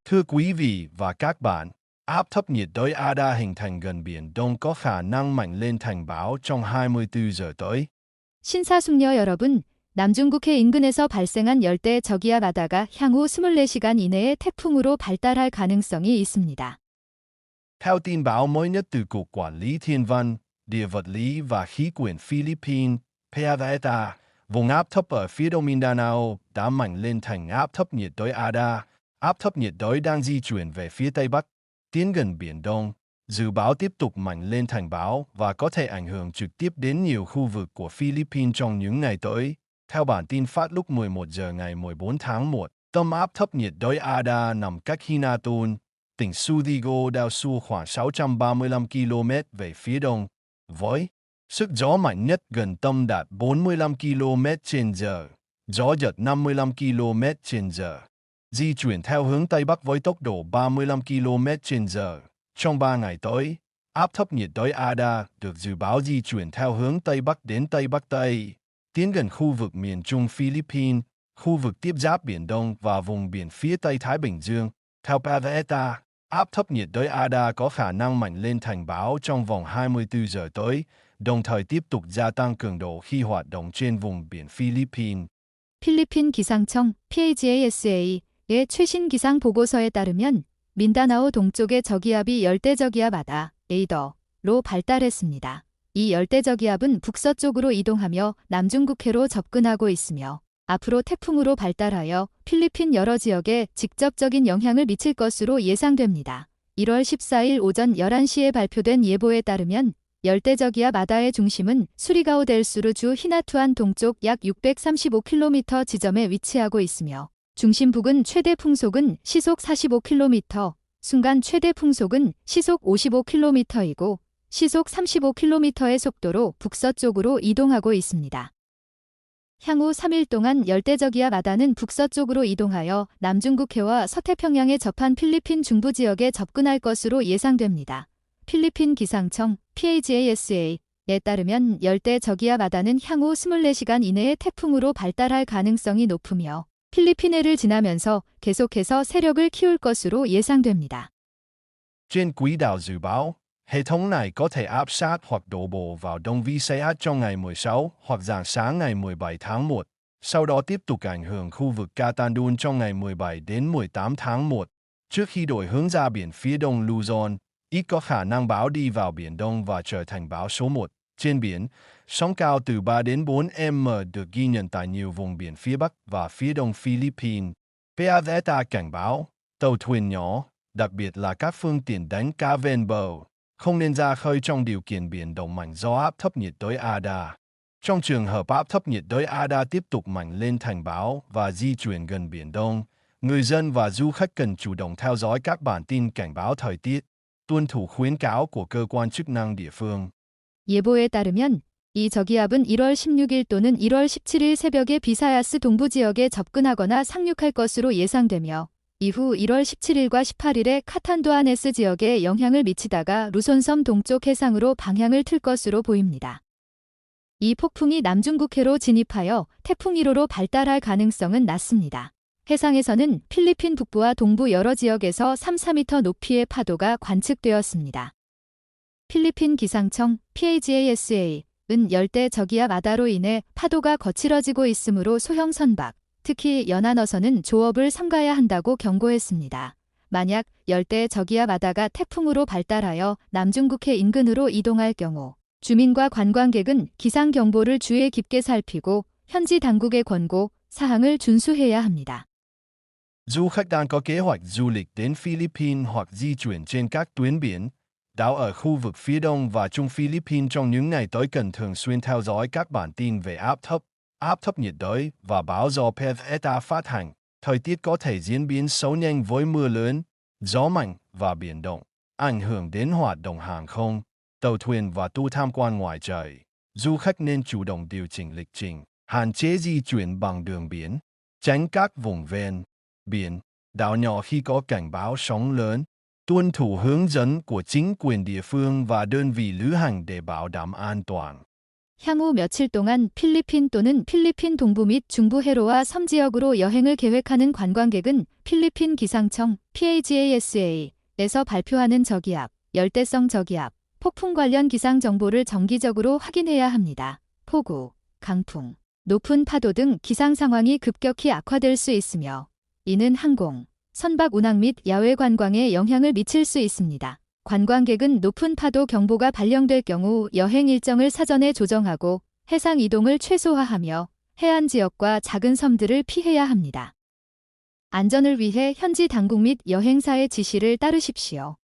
Thưa quý vị và các bạn, áp thấp nhiệt đới Ada hình thành gần Biển Đông có khả năng mạnh lên thành bão trong 24 giờ tới. 신사숙녀 여러분, 남중국해 인근에서 발생한 열대 저기압 바다가 향후 24시간 이내에 태풍으로 발달할 가능성이 있습니다. Theo tin báo mới nhất từ Cục Quản lý Thiên văn, Địa vật lý và Khí quyển Philippines, PAVETA, vùng áp thấp ở phía đông Mindanao đã mạnh lên thành áp thấp nhiệt đới Ada. Áp thấp nhiệt đới đang di chuyển về phía Tây Bắc, tiến gần Biển Đông. Dự báo tiếp tục mạnh lên thành bão và có thể ảnh hưởng trực tiếp đến nhiều khu vực của Philippines trong những ngày tới. Theo bản tin phát lúc 11 giờ ngày 14 tháng 1, tâm áp thấp nhiệt đới Ada nằm cách Hinaton, tỉnh Surigao del Sur khoảng 635 km về phía đông, với sức gió mạnh nhất gần tâm đạt 45 km/h, gió giật 55 km/h. Di chuyển theo hướng Tây Bắc với tốc độ 35 km/h. Trong 3 ngày tới, áp thấp nhiệt đới Ada được dự báo di chuyển theo hướng Tây Bắc đến Tây Bắc Tây, tiến gần khu vực miền Trung Philippines, khu vực tiếp giáp Biển Đông và vùng biển phía Tây Thái Bình Dương. Theo PAVETA, áp thấp nhiệt đới Ada có khả năng mạnh lên thành bão trong vòng 24 giờ tới, đồng thời tiếp tục gia tăng cường độ khi hoạt động trên vùng biển Philippines. 필리핀 기상청 PAGASA의 최신 기상 보고서에 따르면 민다나오 동쪽의 저기압이 열대저기압 아다, 에이더로 발달했습니다. 이 열대저기압은 북서쪽으로 이동하며 남중국해로 접근하고 있으며 앞으로 태풍으로 발달하여 필리핀 여러 지역에 직접적인 영향을 미칠 것으로 예상됩니다. 1월 14일 오전 11시에 발표된 예보에 따르면 열대저기압 아다의 중심은 수리가오 델 수르 주 히나투안 동쪽 약 635km 지점에 위치하고 있으며 중심 부근 최대 풍속은 시속 45km, 순간 최대 풍속은 시속 55km이고 시속 35km의 속도로 북서쪽으로 이동하고 있습니다. 향후 3일 동안 열대저기압 아다는 북서쪽으로 이동하여 남중국해와 서태평양에 접한 필리핀 중부 지역에 접근할 것으로 예상됩니다. 필리핀 기상청 PAGASA에 따르면 열대저기압 아다는 향후 24시간 이내에 태풍으로 발달할 가능성이 높으며 필리핀해를 지나면서 계속해서 세력을 키울 것으로 예상됩니다. Trên quỹ đạo dự báo, hệ thống này có thể áp sát hoặc đổ bộ vào Đông Visayas trong ngày 16 hoặc rạng sáng ngày 17 tháng 1, sau đó tiếp tục ảnh hưởng khu vực Katandun trong ngày 17 đến 18 tháng 1, trước khi đổi hướng ra biển phía đông Luzon, ít có khả năng bão đi vào Biển Đông và trở thành bão số 1. Trên biển, sóng cao từ 3 đến 4 m được ghi nhận tại nhiều vùng biển phía Bắc và phía Đông Philippines. PAVETA cảnh báo, tàu thuyền nhỏ, đặc biệt là các phương tiện đánh cá ven bờ, không nên ra khơi trong điều kiện biển động mạnh do áp thấp nhiệt đới Ada. Trong trường hợp áp thấp nhiệt đới Ada tiếp tục mạnh lên thành bão và di chuyển gần Biển Đông, người dân và du khách cần chủ động theo dõi các bản tin cảnh báo thời tiết, tuân thủ khuyến cáo của cơ quan chức năng địa phương. 예보에 따르면 이 저기압은 1월 16일 또는 1월 17일 새벽에 비사야스 동부 지역에 접근하거나 상륙할 것으로 예상되며 이후 1월 17일과 18일에 카탄두아네스 지역에 영향을 미치다가 루손섬 동쪽 해상으로 방향을 틀 것으로 보입니다. 이 폭풍이 남중국해로 진입하여 태풍 1호로 발달할 가능성은 낮습니다. 해상에서는 필리핀 북부와 동부 여러 지역에서 3-4m 높이의 파도가 관측되었습니다. 필리핀 기상청 PAGASA는 열대 저기압 아다로 인해 파도가 거칠어지고 있으므로 소형 선박, 특히 연안어선은 조업을 삼가야 한다고 경고했습니다. 만약 열대 저기압 아다가 태풍으로 발달하여 남중국해 인근으로 이동할 경우 주민과 관광객은 기상 경보를 주의 깊게 살피고 현지 당국의 권고, 사항을 준수해야 합니다. Du khách đang có kế hoạch du lịch đến Philippines hoặc di chuyển trên các tuyến biển, đảo ở khu vực phía đông và trung Philippines trong những ngày tới cần thường xuyên theo dõi các bản tin về áp thấp nhiệt đới và bão do PAVETA phát hành. Thời tiết có thể diễn biến xấu nhanh với mưa lớn, gió mạnh và biển động, ảnh hưởng đến hoạt động hàng không, tàu thuyền và tour tham quan ngoài trời. Du khách nên chủ động điều chỉnh lịch trình, hạn chế di chuyển bằng đường biển, tránh các vùng ven biển, đảo nhỏ khi có cảnh báo sóng lớn, tuân thủ hướng dẫn của chính quyền địa phương và đơn vị lữ hành để bảo đảm an toàn. 향후 며칠 동안 필리핀 또는 필리핀 동부 및 중부 해로와 섬 지역으로 여행을 계획하는 관광객은 필리핀 기상청 PAGASA에서 발표하는 저기압, 열대성 저기압, 폭풍 관련 기상 정보를 정기적으로 확인해야 합니다. 폭우, 강풍, 높은 파도 등 기상 상황이 급격히 악화될 수 있으며 이는 항공, 선박 운항 및 야외 관광에 영향을 미칠 수 있습니다. 관광객은 높은 파도 경보가 발령될 경우 여행 일정을 사전에 조정하고 해상 이동을 최소화하며 해안 지역과 작은 섬들을 피해야 합니다. 안전을 위해 현지 당국 및 여행사의 지시를 따르십시오.